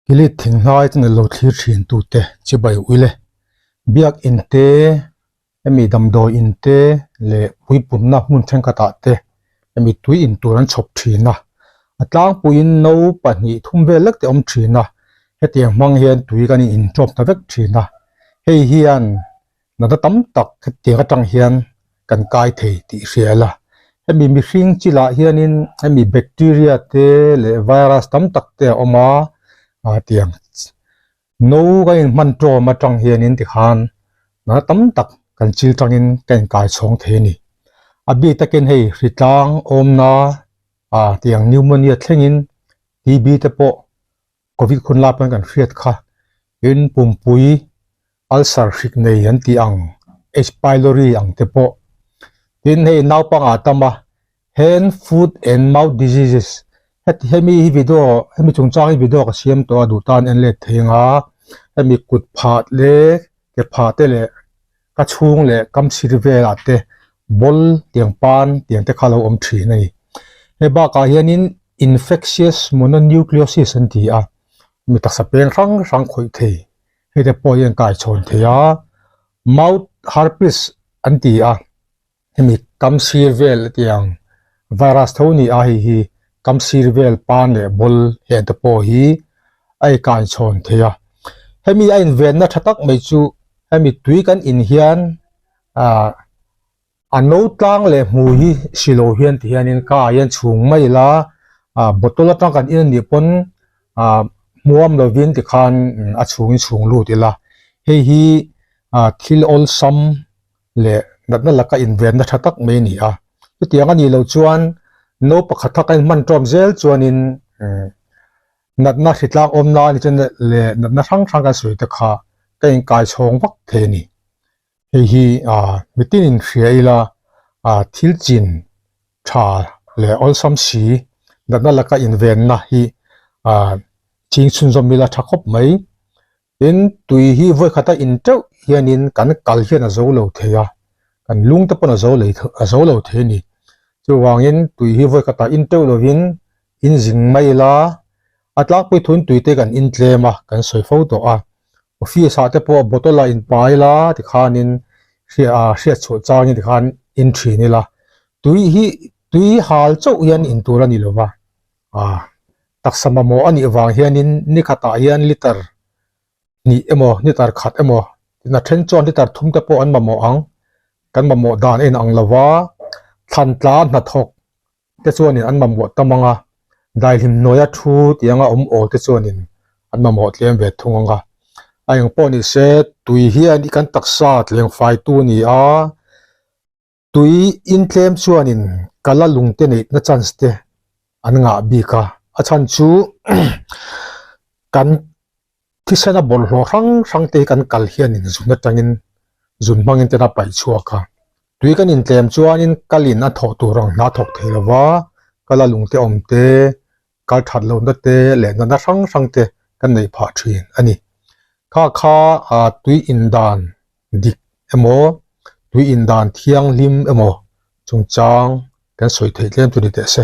Kili thing hai tan lo thlir thin tu te chi bai uile biak in te emi damdo in te le pui punna mun theng kata te emi tui in turan chop thina atlang puin no pahni thumve lek te om thina hetiang mang hian tui kan in drop ta vek thina hei hian nada tam tak hetiang atang hian kan kai thei ti hriala emi mi hring chila hianin emi bacteria te le virus tam tak te oma tiang no cái man tro ma tang hian in ti khan na tam tak kan chil tangin kan kai chong the ni abi takin hei ritlang om na tiang pneumonia thlengin TB te po covid khun la pan kan hriat kha in pumpui ulcer hrik nei an ti ang H pylori ang te po tin hei naw panga tama hand foot and mouth diseases hemi video hemi chungchang video ka siam to adu tan en le thenga hemi kut phat le ke phate le ka chung le kam sirve la te bol tiang pan tiang te khalo om thri nei he ba ka hianin infectious mononucleosis an ti a mi ta sapeng rang khoi thei he te po yen kai chon theya mouth herpes an ti a hemi kam sirve tiang virus thoni a hi kam sirvel pan le bol he te po hi ai kai chon theya hemi a in ven na thatak mai chu hemi tui kan in hian no tlang le mu hi silo hian ti hianin ka hian chung mai la botol atang kan in ni pon muam lovin ti khan a chung lu ti la hei hi thil ol sam le natna laka in ven na thatak mai ni a tiang ani lo chuan no pakhatha kan man trom zel chuanin natna hitlang omna ni chen le natna thang ka sui ta kha kain kai chong vak the ni hei hi mitin in hriaila thil chin tha le olsam si natna laka in ven na hi ching chun zom mila thakop mai in tui hi voi khata in teu hianin kan kal hian a zo lo theya kan lung ta pon a zo lo the ni chu wangin tui hi voi kata in teu lovin in jing mai la atlak pui thun tui te kan in tlema kan soi pho to office sa te po botola in pai la ti khanin hria chu chang ti khan in thri ni la tui hal chau hian in tur ani lova taksama mo ani wang hianin ni khata hian liter ni emo ni tar khat emo na then chon liter thum te po an mamo ang kan mamo dan en ang lawa than tla na thok te chuanin an mamwo tamanga dai him noya thu tianga o te chuanin an mamwo tlem ve thunga ayong poni se tui hian i kan taksa tleng fai tu ni tui in tlem chuanin kala lungte nei na chance te an nga bi ka a chan chu kan thisana bol hlo rang te kan kal hianin zuna tangin zun mangin te na pai chuaka tui kan in tlem chuanin kalin a tho turang na thok theilawa kala lungte omte kal that lo na te le na rang te kan nei pha thin ani kha tui in dan dik emo tui in dan thiang lim emo chungchang kan soi thei tlem tu ni te se